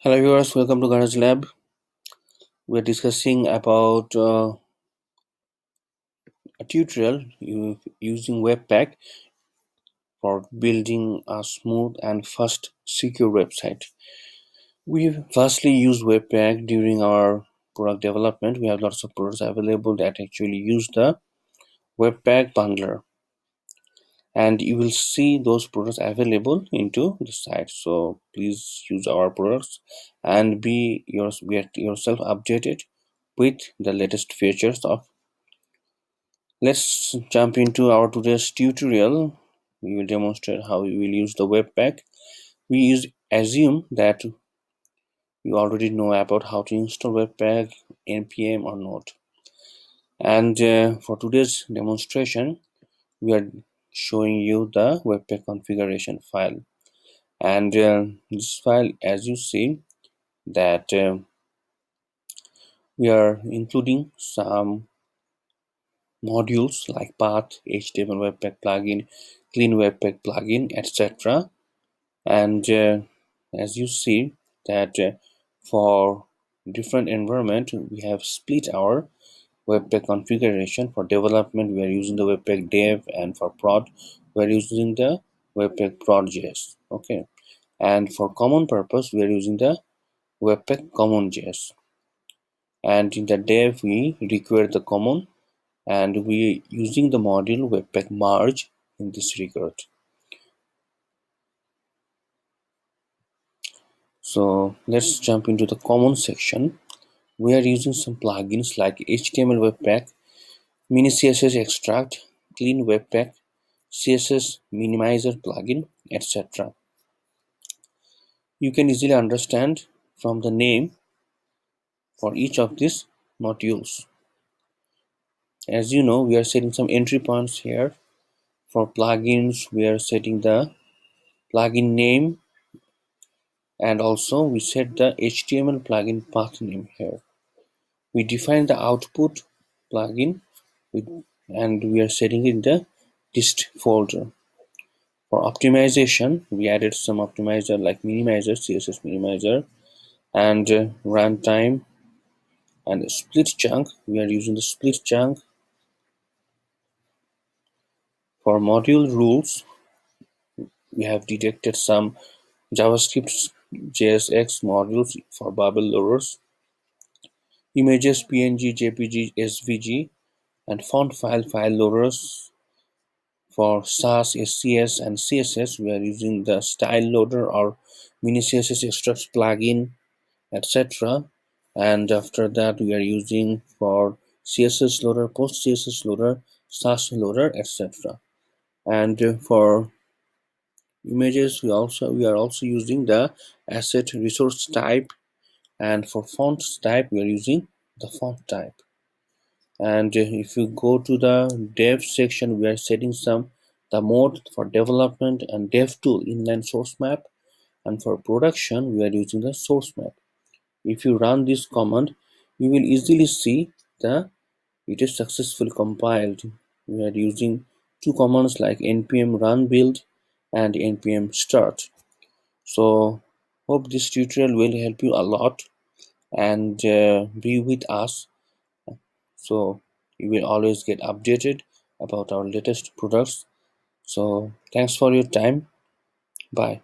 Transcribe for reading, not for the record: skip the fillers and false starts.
Hello viewers, welcome to GarazLab. We're discussing about a tutorial using Webpack for building a smooth and fast secure website. We firstly use Webpack during our product development. We have lots of products available that actually use the Webpack bundler, and you will see those products available into the site. So please use our products and get yourself updated with the latest features of. Let's jump into our today's tutorial. We will demonstrate how we will use the Webpack. Assume that you already know about how to install Webpack, npm or not. And for today's demonstration, we are showing you the Webpack configuration file. And this file, as you see, that we are including some modules like path, HTML Webpack plugin, clean Webpack plugin, etc. And as you see that for different environment we have split our Webpack configuration. For development we are using the Webpack dev, and for prod we are using the Webpack prod.js. Okay, and for common purpose we are using the Webpack common.js, and in the dev we require the common, and we using the module Webpack merge in this regard. So let's jump into the common section. We are using some plugins like HTML Webpack, Mini CSS Extract, Clean Webpack, CSS Minimizer plugin, etc. You can easily understand from the name for each of these modules. As you know, we are setting some entry points here. For plugins, we are setting the plugin name, and also we set the HTML plugin path name here. We define the output plugin and we are setting it in the dist folder. For optimization, we added some optimizer like minimizer, CSS minimizer, and runtime and split chunk. We are using the split chunk. For module rules, we have detected some JavaScript JSX modules for bubble loaders, images, PNG, JPG, SVG, and font file loaders. For Sass, SCS, and CSS, we are using the style loader or mini CSS extract plugin, etc. And after that, we are using for CSS loader, post CSS loader, Sass loader, etc. And for images, we are also using the asset resource type, and for font type, we are using the font type. And if you go to the dev section, we are setting some the mode for development and dev tool inline source map, and for production we are using the source map. If you run this command, you will easily see the it is successfully compiled. We are using two commands like npm run build and npm start. So hope this tutorial will help you a lot, and be with us so you will always get updated about our latest products. So thanks for your time. Bye.